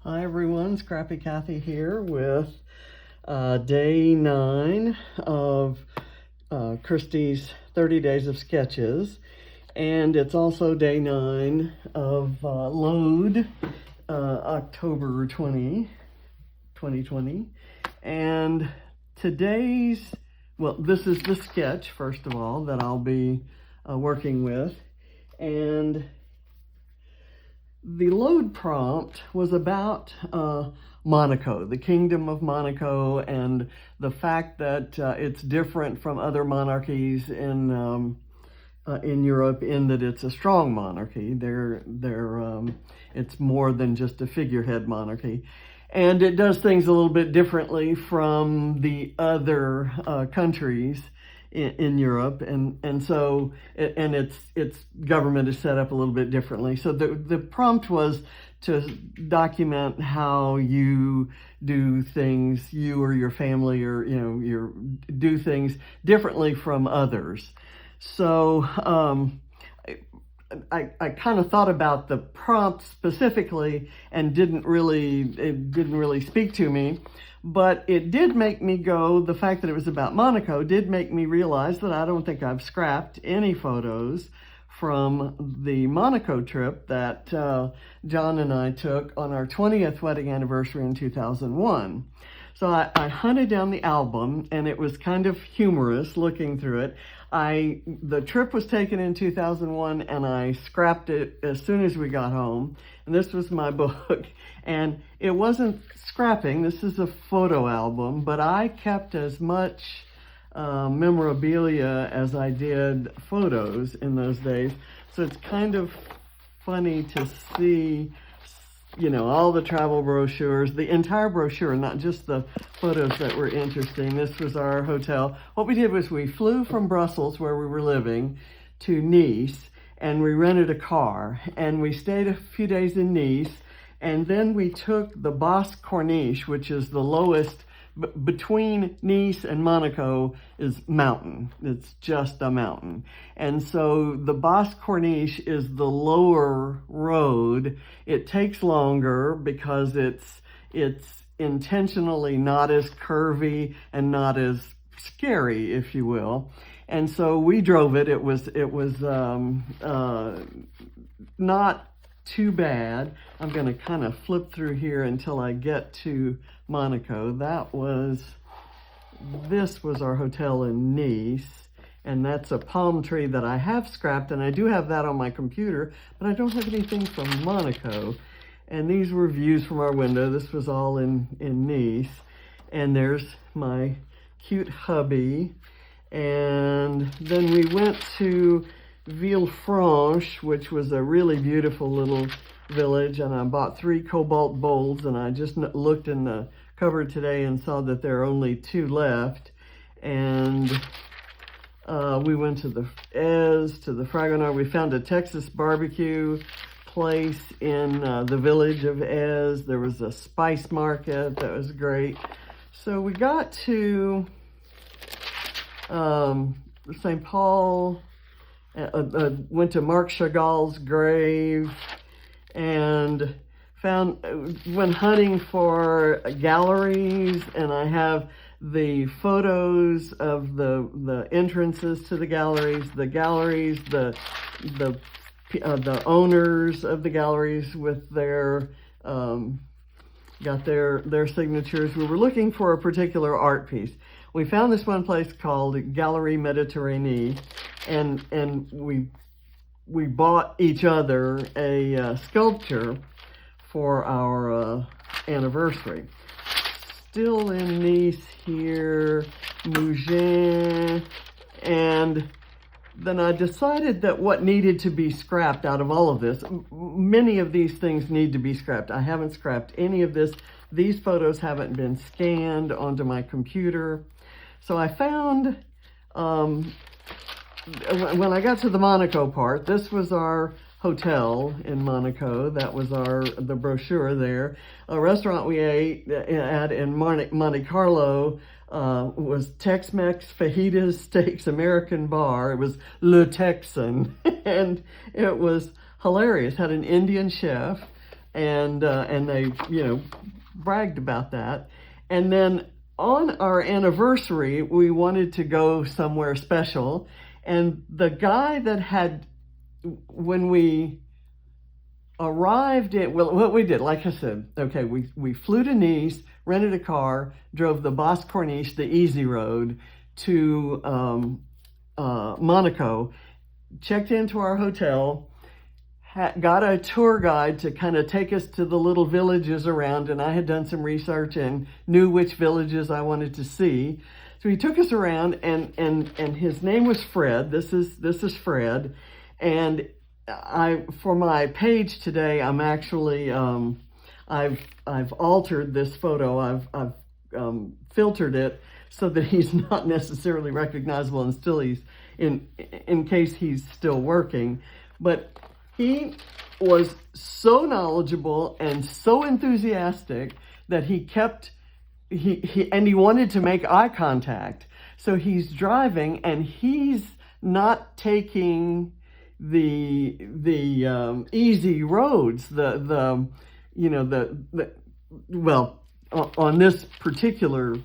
Hi everyone, Scrappy Kathy here with day 9 of Christy's 30 Days of Sketches. And it's also day 9 of LOAD October 2020. And this is the sketch, first of all, that I'll be working with. And the load prompt was about Monaco, the Kingdom of Monaco, and the fact that it's different from other monarchies in Europe in that it's a strong monarchy. It's more than just a figurehead monarchy. And it does things a little bit differently from the other countries in Europe, and so its government is set up a little bit differently. So the prompt was to document how you do things, you or your family, or you do things differently from others. So I kind of thought about the prompt specifically, and it didn't really speak to me. But it did make me go, the fact that it was about Monaco did make me realize that I don't think I've scrapped any photos from the Monaco trip that John and I took on our 20th wedding anniversary in 2001. So I hunted down the album, and it was kind of humorous looking through it. The trip was taken in 2001, and I scrapped it as soon as we got home. And this was my book. And it wasn't scrapping, this is a photo album, but I kept as much memorabilia as I did photos in those days. So it's kind of funny to see, all the travel brochures, the entire brochure, not just the photos that were interesting. This was our hotel. What we did was we flew from Brussels, where we were living, to Nice, and we rented a car, and we stayed a few days in Nice, and then we took the Moyen Corniche, which is the lowest, between Nice and Monaco is mountain. It's just a mountain. And so the Moyen Corniche is the lower road. It takes longer because it's intentionally not as curvy and not as scary, if you will. And so we drove it. It was not too bad. I'm going to kind of flip through here until I get to Monaco. This was our hotel in Nice, and that's a palm tree that I have scrapped, and I do have that on my computer, but I don't have anything from Monaco. And these were views from our window. This was all in Nice. And there's my cute hubby. And then we went to Villefranche, which was a really beautiful little village, and I bought 3 cobalt bowls, and I just looked in the cupboard today and saw that there are only 2 left. And we went to the Fragonard. We found a Texas barbecue place in the village of Ez. There was a spice market that was great. So we got to St. Paul, went to Marc Chagall's grave, and went hunting for galleries, and I have the photos of the entrances to the galleries, the owners of the galleries with their got their signatures. We were looking for a particular art piece. We found this one place called Galerie Méditerranée, and we bought each other a sculpture for our anniversary. Still in Nice here, Mougins, and then I decided that what needed to be scrapped out of all of this, many of these things need to be scrapped. I haven't scrapped any of this. These photos haven't been scanned onto my computer. So I found, when I got to the Monaco part, this was our hotel in Monaco. That was the brochure there. A restaurant we ate at in Monte Carlo was Tex-Mex, fajitas, steaks, American bar. It was Le Texan, and it was hilarious. Had an Indian chef, and they, bragged about that. And then on our anniversary, we wanted to go somewhere special, and the guy that had, when we arrived at, well, what we did, like I said, okay, we flew to Nice, rented a car, drove the Moyen Corniche, the easy road, to Monaco, checked into our hotel, got a tour guide to kind of take us to the little villages around, and I had done some research and knew which villages I wanted to see. So he took us around, and his name was Fred. This is Fred, and for my page today, I'm actually I've altered this photo. I've filtered it so that he's not necessarily recognizable, and still he's in case he's still working, but he was so knowledgeable and so enthusiastic that he wanted to make eye contact. So he's driving and he's not taking the easy roads, well, on this particular,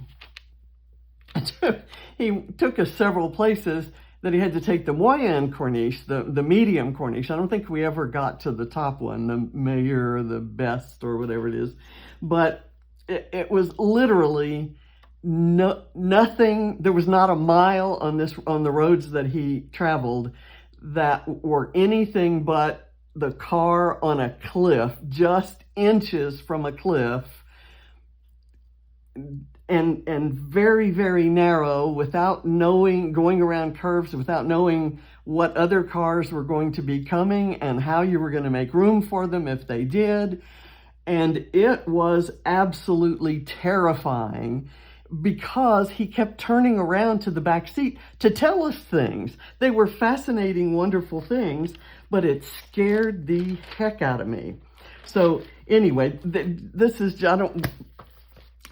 he took us several places that he had to take the Moyen Corniche, the medium Corniche. I don't think we ever got to the top one, the meilleur or the best or whatever it is. But it was literally nothing. There was not a mile on the roads that he traveled that were anything but the car on a cliff, just inches from a cliff, and very, very narrow, without knowing, going around curves, without knowing what other cars were going to be coming and how you were going to make room for them if they did. And it was absolutely terrifying because he kept turning around to the back seat to tell us things. They were fascinating, wonderful things, but it scared the heck out of me. So anyway, this is, I don't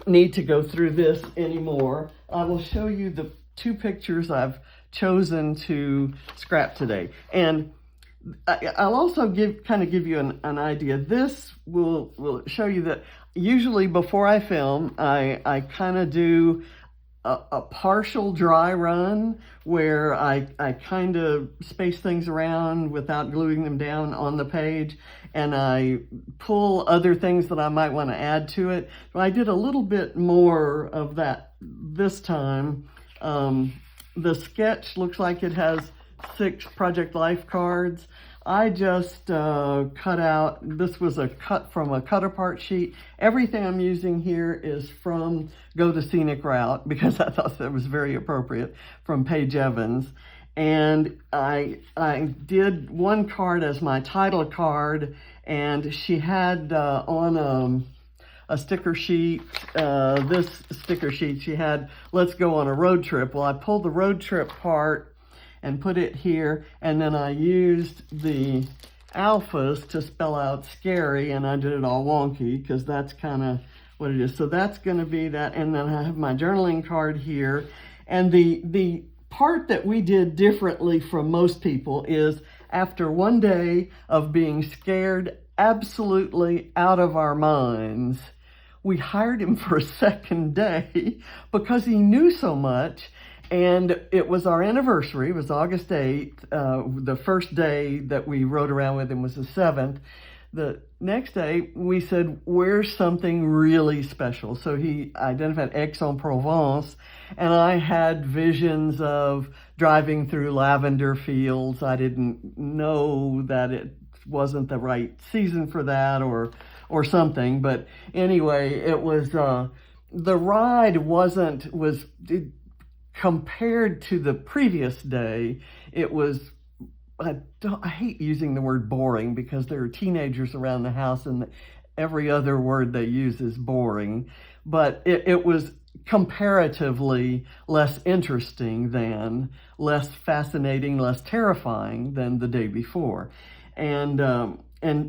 need to go through this anymore. I will show you the two pictures I've chosen to scrap today. And I'll also give you an idea. This will show you that usually before I film, I kind of do a partial dry run where I kind of space things around without gluing them down on the page, and I pull other things that I might want to add to it. So I did a little bit more of that this time. The sketch looks like it has 6 Project Life cards. I just cut out, this was a cut from a cut apart sheet. Everything I'm using here is from Go the Scenic Route, because I thought that was very appropriate, from Paige Evans. And I did one card as my title card, and she had on a sticker sheet, this sticker sheet, she had, let's go on a road trip. Well, I pulled the road trip part and put it here, and then I used the alphas to spell out scary, and I did it all wonky because that's kind of what it is. So that's going to be that, and then I have my journaling card here. And the part that we did differently from most people is, after one day of being scared absolutely out of our minds, we hired him for a second day because he knew so much. And it was our anniversary. It was August 8th. The first day that we rode around with him was the 7th. The next day, we said, where's something really special? So he identified Aix-en-Provence, and I had visions of driving through lavender fields. I didn't know that it wasn't the right season for that or something. But anyway, it was, the ride was compared to the previous day, it was, I hate using the word boring because there are teenagers around the house and every other word they use is boring, but it was comparatively less interesting than, less fascinating, less terrifying than the day before. And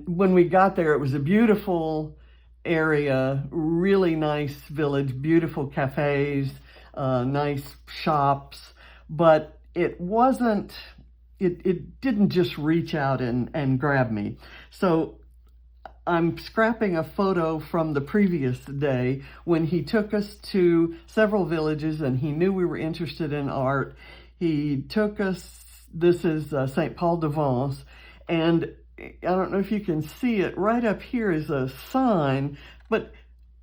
when we got there, it was a beautiful area, really nice village, beautiful cafes, nice shops, but it wasn't, it didn't just reach out and grab me. So I'm scrapping a photo from the previous day when he took us to several villages and he knew we were interested in art. He took us, this is St. Paul de Vence, and I don't know if you can see it, right up here is a sign, but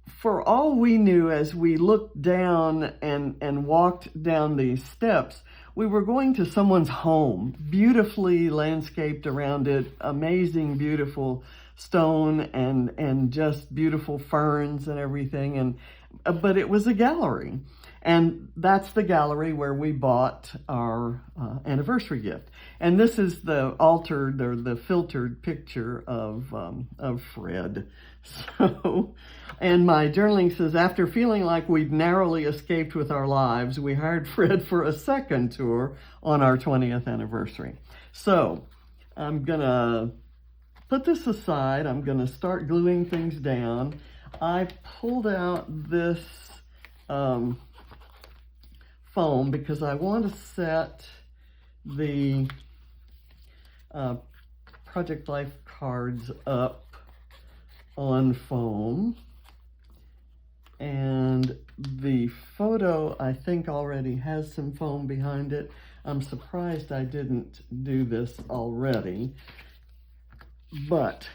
for all we knew as we looked down and walked down these steps, we were going to someone's home, beautifully landscaped around it, amazing, beautiful stone and just beautiful ferns and everything. And but it was a gallery, and that's the gallery where we bought our anniversary gift. And this is the altered or the filtered picture of Fred. So, and my journaling says, after feeling like we'd narrowly escaped with our lives, we hired Fred for a second tour on our 20th anniversary. So I'm gonna put this aside. I'm gonna start gluing things down. I pulled out this foam because I want to set the Project Life cards up on foam, and the photo I think already has some foam behind it. I'm surprised I didn't do this already, but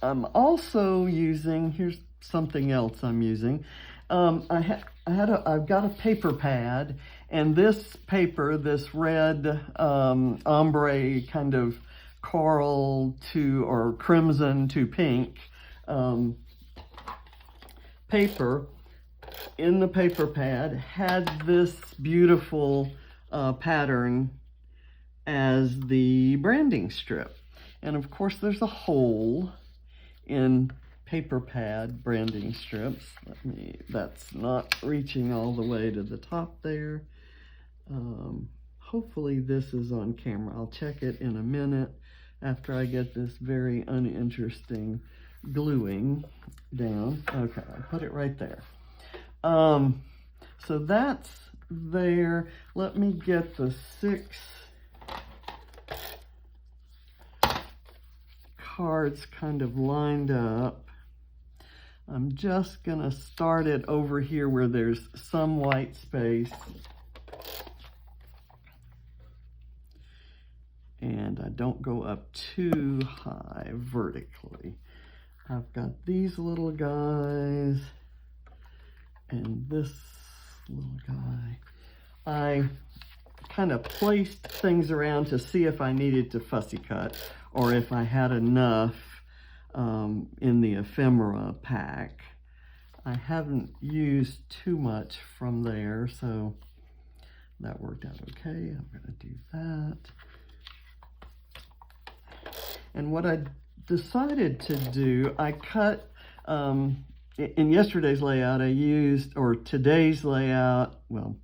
I'm also using, here's something else I'm using. I've got a paper pad, and this paper, this red ombre kind of coral to or crimson to pink paper in the paper pad had this beautiful pattern as the branding strip. And of course there's a hole in paper pad branding strips. That's not reaching all the way to the top there. Hopefully this is on camera. I'll check it in a minute after I get this very uninteresting gluing down. Okay, I put it right there. So that's there. Let me get the 6 cards kind of lined up. I'm just gonna start it over here where there's some white space. And I don't go up too high vertically. I've got these little guys and this little guy. I kind of placed things around to see if I needed to fussy cut or if I had enough in the ephemera pack. I haven't used too much from there, so that worked out okay. I'm gonna do that. And what I decided to do, I cut, in yesterday's layout I used, or today's layout, well,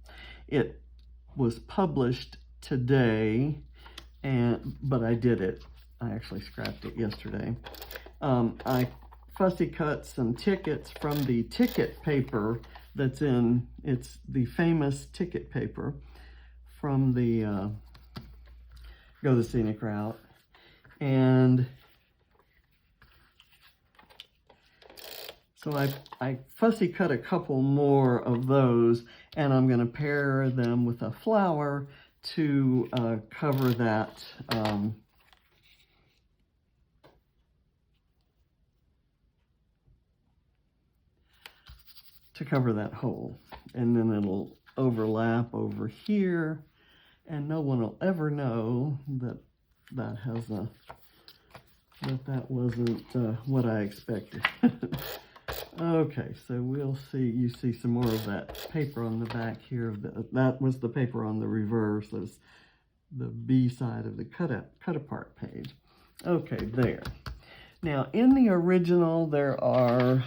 it was published today, but I did it. I actually scrapped it yesterday. I fussy cut some tickets from the ticket paper that's in, it's the famous ticket paper from the Go the Scenic Route. And so I fussy cut a couple more of those, and I'm going to pair them with a flower to cover that hole, and then it'll overlap over here, and no one will ever know that that wasn't what I expected. Okay, so we'll see, you see some more of that paper on the back here. That was the paper on the reverse. That's the B side of the cut apart page. Okay, there. Now, in the original, there are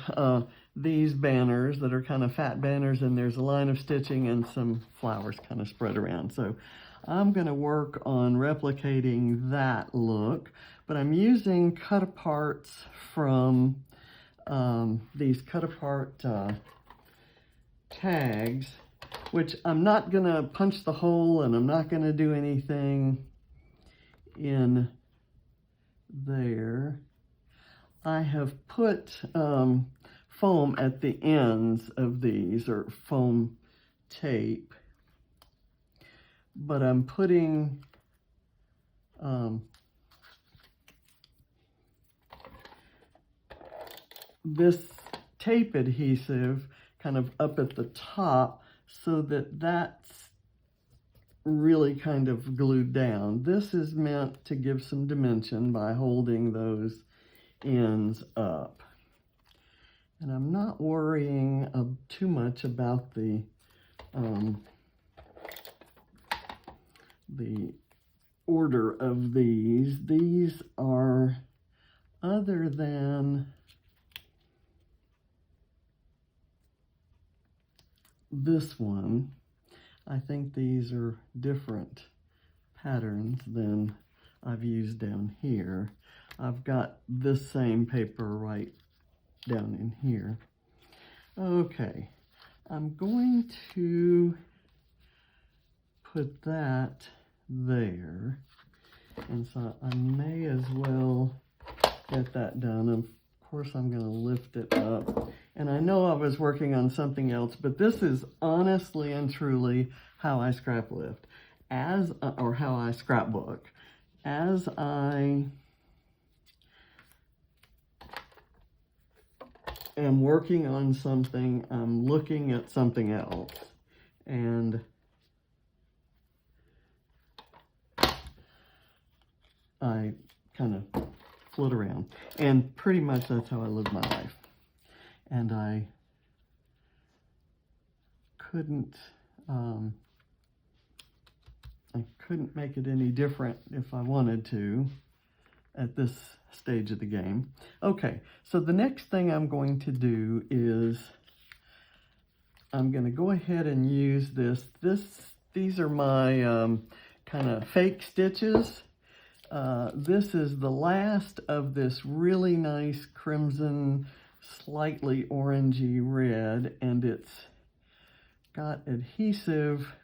these banners that are kind of fat banners, and there's a line of stitching and some flowers kind of spread around. So I'm going to work on replicating that look, but I'm using cut aparts from these cut apart tags, which I'm not going to punch the hole, and I'm not going to do anything in there. I have put foam at the ends of these, or foam tape, but I'm putting this tape adhesive kind of up at the top so that that's really kind of glued down. This is meant to give some dimension by holding those ends up. And I'm not worrying too much about the order of these. These are, other than this one, I think these are different patterns than I've used down here. I've got this same paper right down in here. Okay, I'm going to put that there, and so I may as well get that done. Of course, I'm going to lift it up, and I know I was working on something else, but this is honestly and truly how I scrap lift, or how I scrapbook. As I am working on something, I'm looking at something else, and I kind of float around, and pretty much that's how I live my life. And I couldn't make it any different if I wanted to at this stage of the game. Okay, so the next thing I'm going to do is I'm going to go ahead and use this. These are my kind of fake stitches. This is the last of this really nice crimson, slightly orangey red, and it's got adhesive.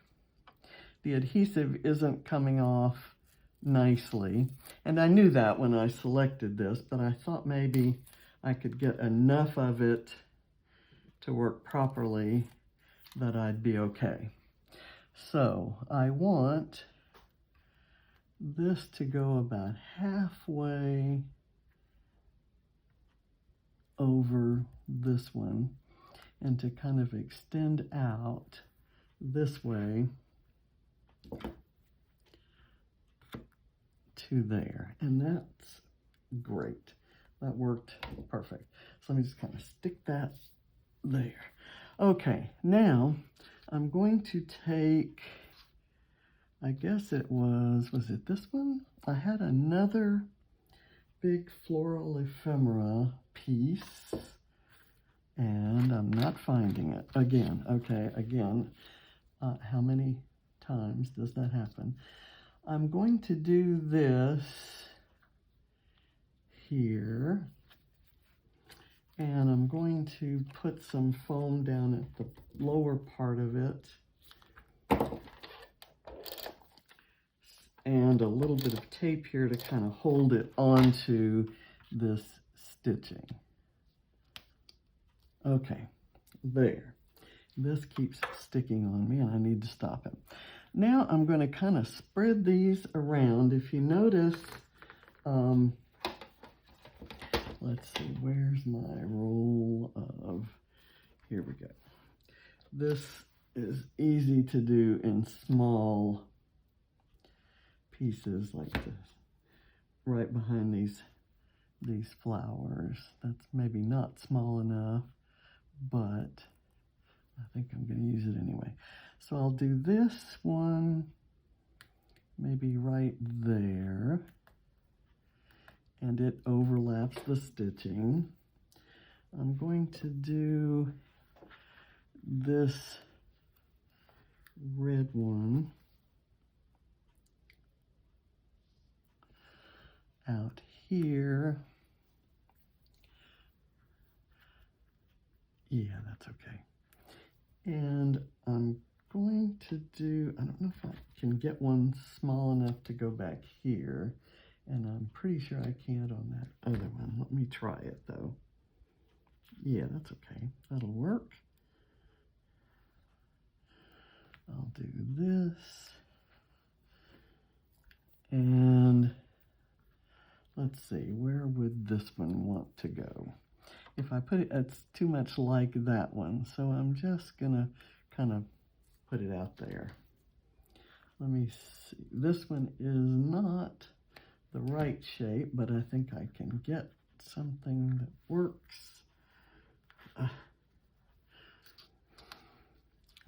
The adhesive isn't coming off nicely, and I knew that when I selected this, but I thought maybe I could get enough of it to work properly that I'd be okay. So I want this to go about halfway over this one, and to kind of extend out this way to there. And that's great. That worked perfect. So let me just kind of stick that there. Okay, now I'm going to take, I guess it was it this one? I had another big floral ephemera piece, and I'm not finding it. Again, okay, again, how many times does that happen? I'm going to do this here, and I'm going to put some foam down at the lower part of it, and a little bit of tape here to kind of hold it onto this stitching. Okay, there. This keeps sticking on me, and I need to stop it. Now I'm going to kind of spread these around. If you notice, let's see, where's my roll of, here we go. This is easy to do in small pieces like this, right behind these flowers. That's maybe not small enough, but I think I'm going to use it anyway. So I'll do this one maybe right there, and it overlaps the stitching. I'm going to do this red one out here. Yeah, that's okay. And I'm going to do, I don't know if I can get one small enough to go back here, And I'm pretty sure I can't on that other one. Let me try it though. Yeah, that's okay. That'll work. I'll do this. And let's see, where would this one want to go? If I put it, it's too much like that one. So I'm just gonna kind of put it out there. Let me see. This one is not the right shape, but I think I can get something that works.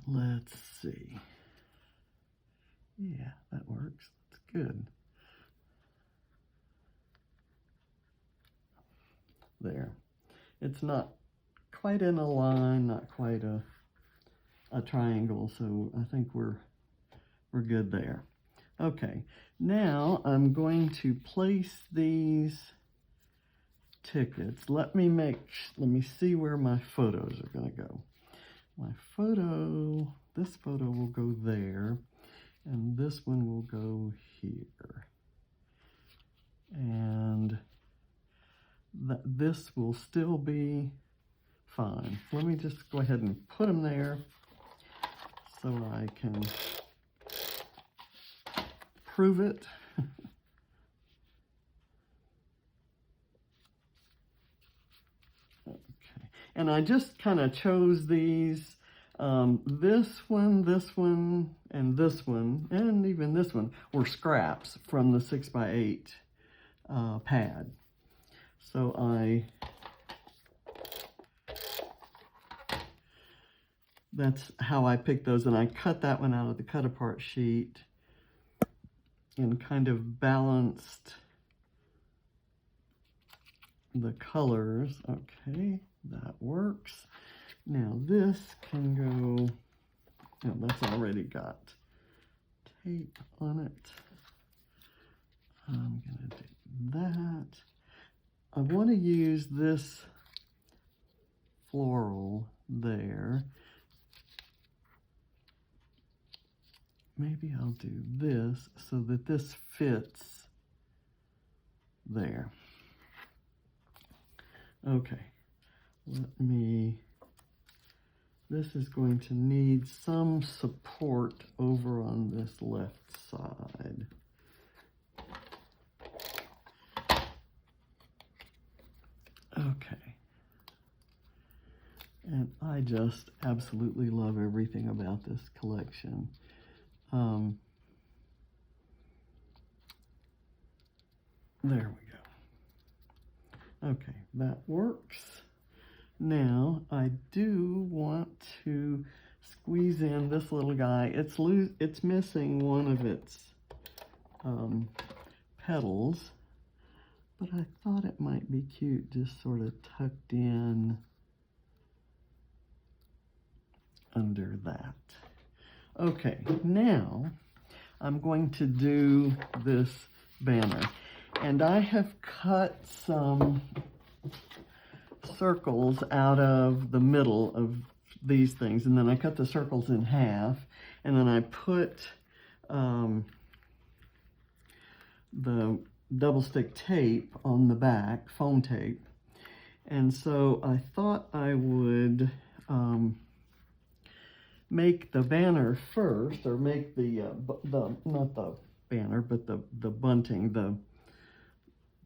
Let's see. Yeah, that works. That's good. There. It's not quite in a line, not quite a triangle, so I think we're good there. Okay, now I'm going to place these tickets. Let me see where my photos are going to go. This photo will go there, and this one will go here. And this will still be fine. Let me just go ahead and put them there so I can prove it. Okay, and I just kind of chose these. This one, and this one, and even this one were scraps from the 6x8 pad. So that's how I picked those, and I cut that one out of the cut apart sheet and kind of balanced the colors. Okay, that works. Now this can go, no, that's already got tape on it. I'm gonna do that. I want to use this floral there. Maybe I'll do this so that this fits there. Okay, this is going to need some support over on this left side. Okay. And I just absolutely love everything about this collection. There we go. Okay, that works. Now, I do want to squeeze in this little guy. It's missing one of its petals, but I thought it might be cute just sort of tucked in under that. Okay, now I'm going to do this banner, and I have cut some circles out of the middle of these things, and then I cut the circles in half, and then I put the double stick tape on the back, foam tape. And so I thought I would make the banner first, or make the not the banner, but the bunting,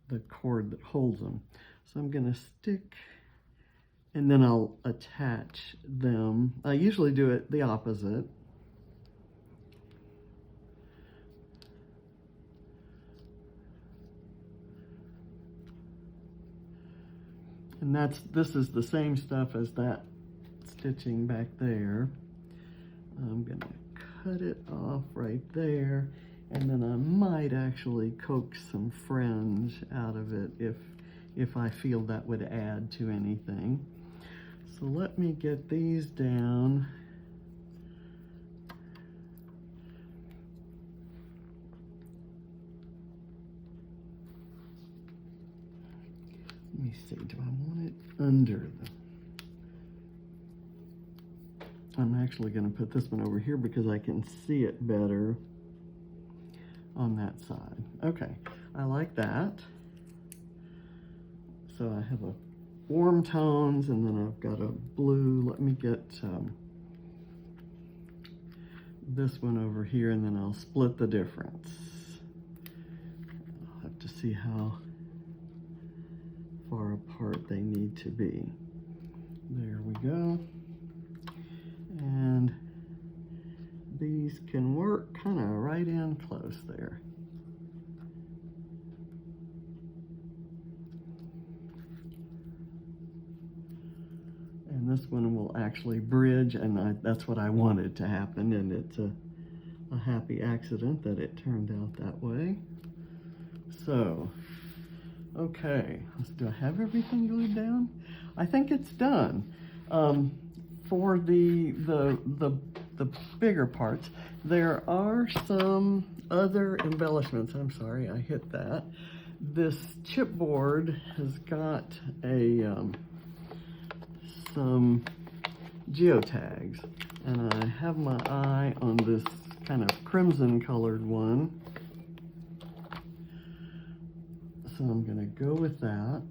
the cord that holds them. So I'm gonna stick, and then I'll attach them. I usually do it the opposite. And this is the same stuff as that stitching back there. I'm gonna cut it off right there, and then I might actually coax some fringe out of it if I feel that would add to anything. So let me get these down. Let me see, do I want it under the... I'm actually going to put this one over here because I can see it better on that side. Okay, I like that. So I have a warm tones, and then I've got a blue. Let me get this one over here, and then I'll split the difference. I'll have to see how far apart they need to be. There we go. And these can work kind of right in close there. And this one will actually bridge, and that's what I wanted to happen, and it's a happy accident that it turned out that way. So, okay, do I have everything glued down? I think it's done. For the bigger parts, there are some other embellishments. I'm sorry, I hit that. This chipboard has got some geotags, and I have my eye on this kind of crimson colored one. So I'm going to go with that,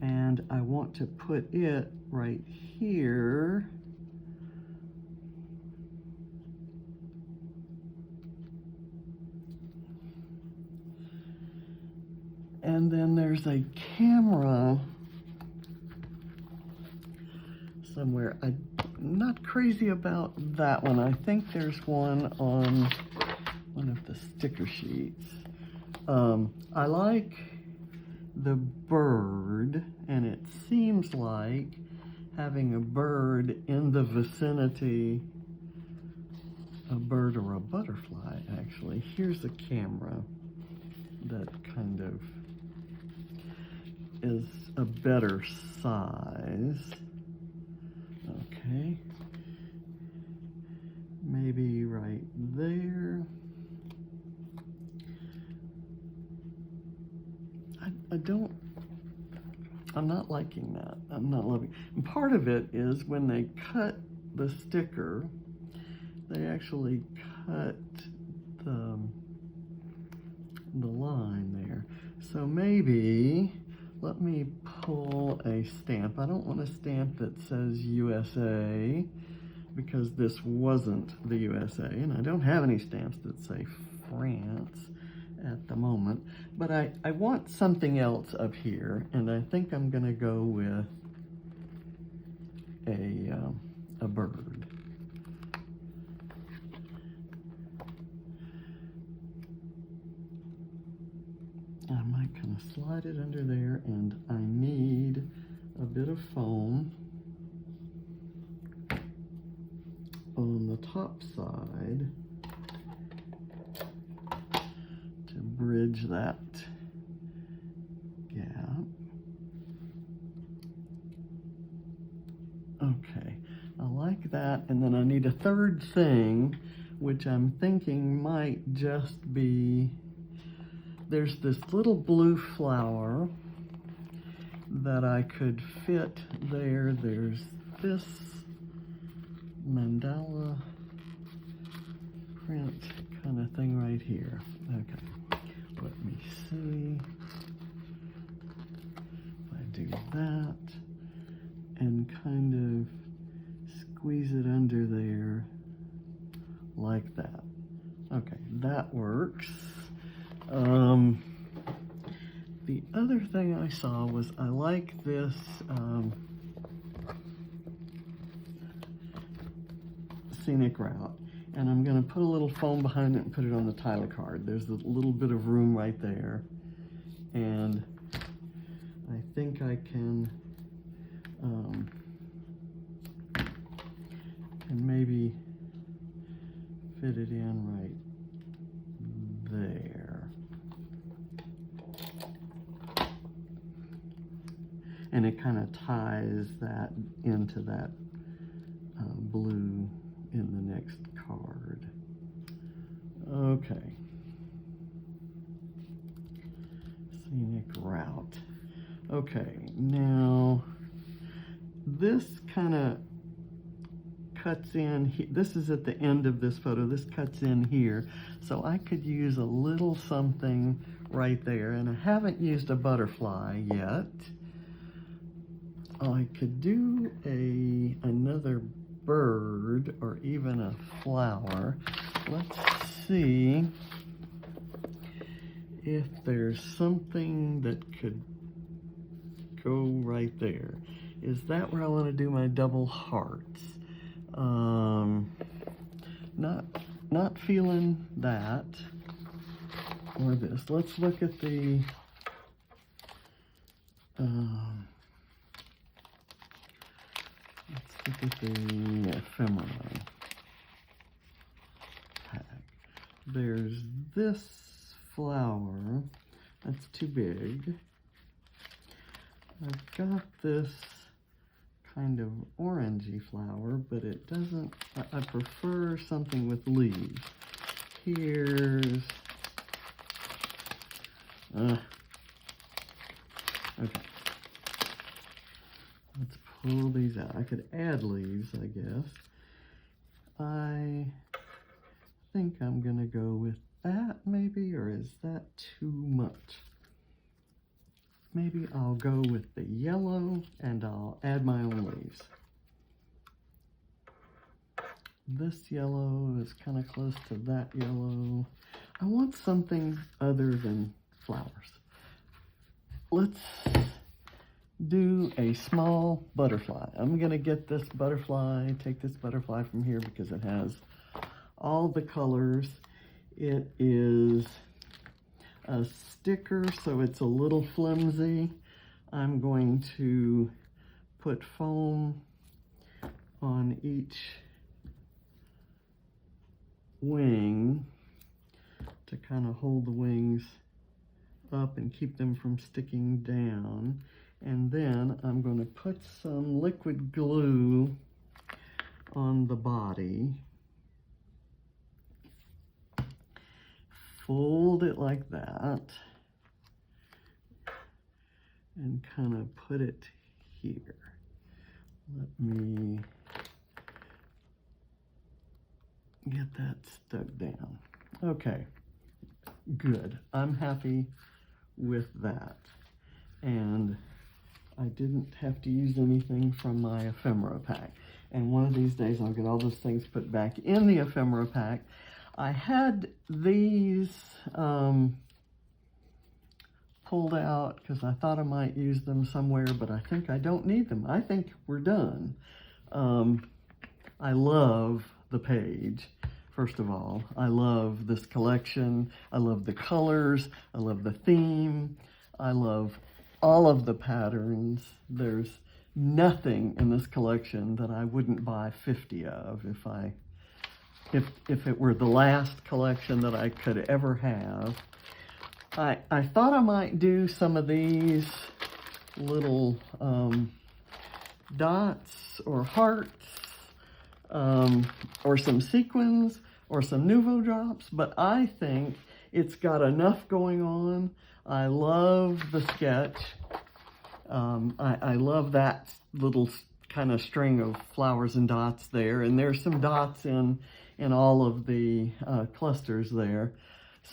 and I want to put it right here. And then there's a camera somewhere. I'm not crazy about that one. I think there's one on one of the sticker sheets. I like the bird, and it seems like having a bird in the vicinity, a bird or a butterfly actually. Here's a camera that kind of is a better size. Okay, maybe right there. I'm not liking that. I'm not loving it. And part of it is when they cut the sticker, they actually cut the line there. So maybe, let me pull a stamp. I don't want a stamp that says USA, because this wasn't the USA, and I don't have any stamps that say France at the moment, but I want something else up here, and I think I'm gonna go with a bird. I might kind of slide it under there, and I need a bit of foam on the top side to bridge that gap. Okay, I like that, and then I need a third thing, which I'm thinking might just be, there's this little blue flower that I could fit there. There's this mandala print kind of thing right here. Okay, let me see if I do that and kind of squeeze it under there like that. Okay, that works. The other thing I saw was I like this scenic route, and I'm going to put a little foam behind it and put it on the title card. There's a little bit of room right there, and I think I can maybe fit it in right there. And it kind of ties that into that blue in the next card. Okay. Scenic route. Okay, now this kind of cuts in. This is at the end of this photo. This cuts in here. So I could use a little something right there. And I haven't used a butterfly yet. I could do another bird or even a flower. Let's see if there's something that could go right there. Is that where I want to do my double hearts? Not feeling that or this. Let's look at the ephemera pack. There's this flower. That's too big. I've got this kind of orangey flower, but it doesn't, I prefer something with leaves. Here's, okay. Let's pull these out. I could add leaves, I guess. I think I'm gonna go with that maybe, or is that too much? Maybe I'll go with the yellow and I'll add my own leaves. This yellow is kind of close to that yellow. I want something other than flowers. Let's do a small butterfly. I'm gonna get this butterfly, take this butterfly from here because it has all the colors. It is a sticker, so it's a little flimsy. I'm going to put foam on each wing to kind of hold the wings up and keep them from sticking down. And then I'm going to put some liquid glue on the body. Fold it like that and kind of put it here. Let me get that stuck down. Okay, good. I'm happy with that. And I didn't have to use anything from my ephemera pack. And one of these days I'll get all those things put back in the ephemera pack. I had these pulled out because I thought I might use them somewhere, but I think I don't need them. I think we're done. I love the page, first of all. I love this collection. I love the colors. I love the theme. I love all of the patterns. There's nothing in this collection that I wouldn't buy 50 of if it were the last collection that I could ever have. I thought I might do some of these little dots or hearts or some sequins or some nouveau drops, but I think it's got enough going on. I love the sketch. I love that little kind of string of flowers and dots there, and there's some dots in all of the clusters there.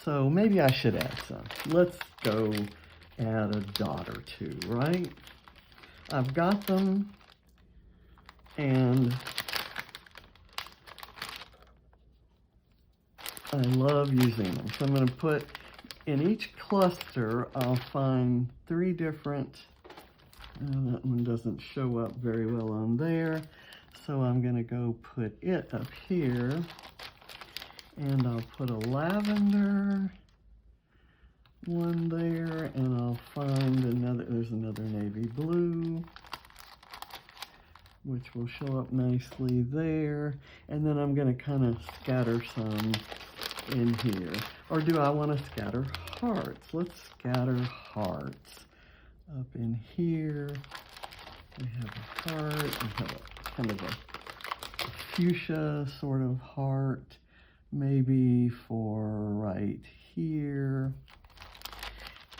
So maybe I should add some. Let's go add a dot or two, right? I've got them, and I love using them. So I'm going to put in each cluster, I'll find 3 different, that one doesn't show up very well on there. So I'm going to go put it up here, and I'll put a lavender one there, and I'll find another, there's another navy blue, which will show up nicely there. And then I'm going to kind of scatter some in here. Or do I want to scatter hearts? Let's scatter hearts up in here. We have a heart, we have a kind of a fuchsia sort of heart, maybe for right here.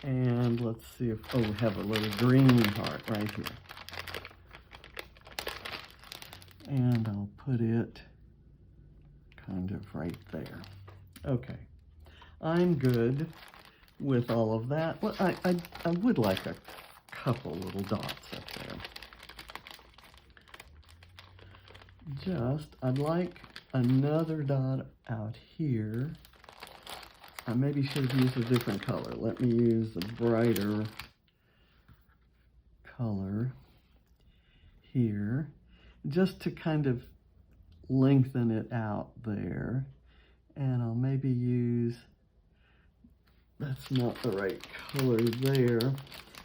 And let's see if, oh, we have a little green heart right here. And I'll put it kind of right there. Okay, I'm good with all of that. Well, I would like a couple little dots up there. I'd like another dot out here. I maybe should have used a different color. Let me use a brighter color here, just to kind of lengthen it out there. And I'll maybe use, that's not the right color there.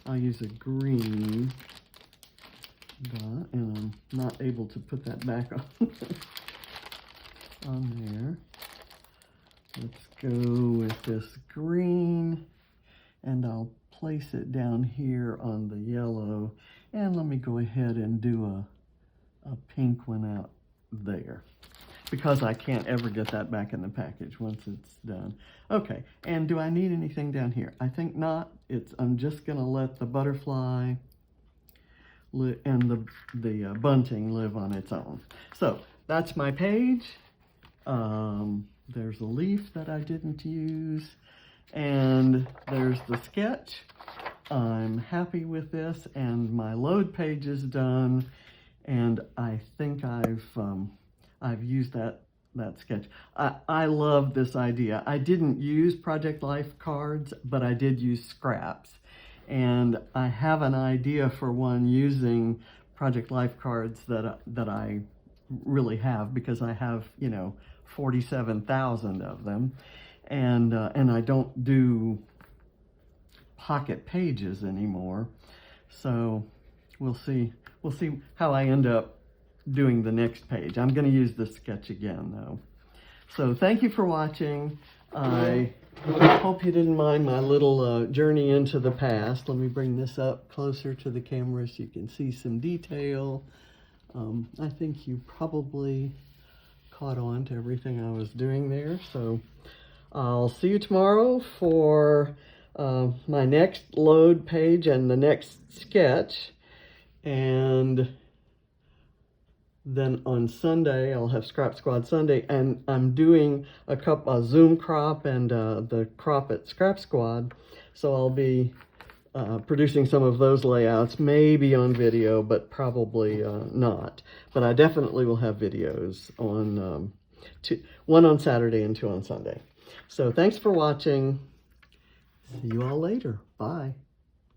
I'll use a green dot, and I'm not able to put that back on there. Let's go with this green, and I'll place it down here on the yellow. And let me go ahead and do a pink one out there, because I can't ever get that back in the package once it's done. Okay, and do I need anything down here? I think not. I'm just gonna let the butterfly and the bunting live on its own. So that's my page. There's a leaf that I didn't use, and there's the sketch. I'm happy with this, and my load page is done, and I think I've used that sketch. I love this idea. I didn't use Project Life cards, but I did use scraps, and I have an idea for one using Project Life cards that I really have, because I have, 47,000 of them, and I don't do pocket pages anymore. So we'll see how I end up doing the next page. I'm going to use this sketch again, though. So thank you for watching. I hope you didn't mind my little journey into the past. Let me bring this up closer to the camera so you can see some detail. I think you probably caught on to everything I was doing there. So I'll see you tomorrow for my next load page and the next sketch. And then on Sunday, I'll have Scrap Squad Sunday, and I'm doing a Zoom crop and the crop at Scrap Squad. So I'll be producing some of those layouts, maybe on video, but probably not. But I definitely will have videos on one on Saturday and 2 on Sunday. So thanks for watching. See you all later. Bye.